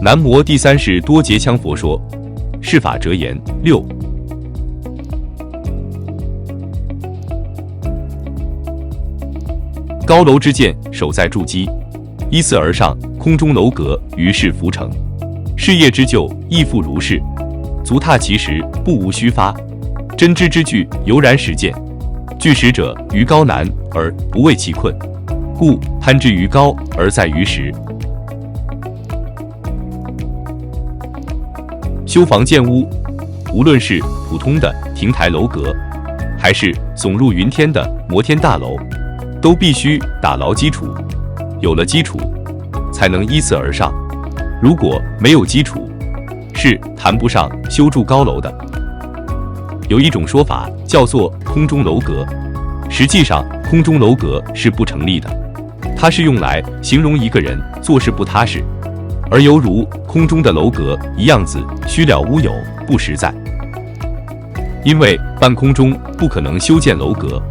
南摩第三世多杰羌佛说，是法折言6。高楼之见，守在筑基，依次而上，空中楼阁，于是浮成。事业之就，亦复如是。足踏其实，不无虚发。真知之具，犹然实践。具实者，于高难而不畏其困，故攀之于高而在于实。修房建屋，无论是普通的亭台楼阁，还是耸入云天的摩天大楼，都必须打牢基础。有了基础，才能依次而上。如果没有基础，是谈不上修筑高楼的。有一种说法叫做空中楼阁，实际上空中楼阁是不成立的，它是用来形容一个人做事不踏实，而犹如空中的楼阁一样子虚了乌有，不实在。因为半空中不可能修建楼阁，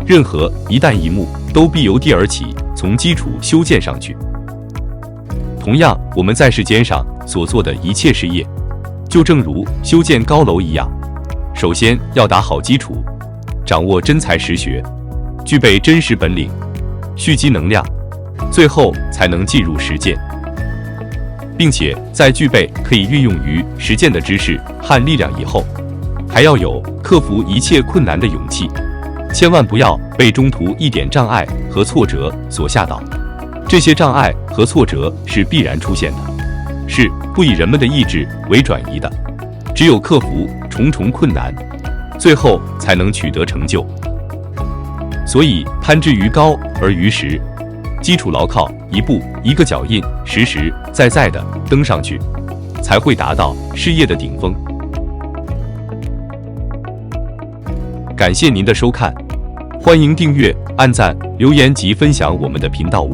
任何一旦一木都必由地而起，从基础修建上去。同样，我们在世间上所做的一切事业，就正如修建高楼一样，首先要打好基础，掌握真才实学，具备真实本领，蓄积能量，最后才能进入实践，并且在具备可以运用于实践的知识和力量以后，还要有克服一切困难的勇气，千万不要被中途一点障碍和挫折所吓倒。这些障碍和挫折是必然出现的，是不以人们的意志为转移的。只有克服重重困难，最后才能取得成就。所以攀之于高而于实，基础牢靠，一步一个脚印，实实在在地登上去，才会达到事业的顶峰。感谢您的收看，欢迎订阅、按赞、留言及分享我们的频道。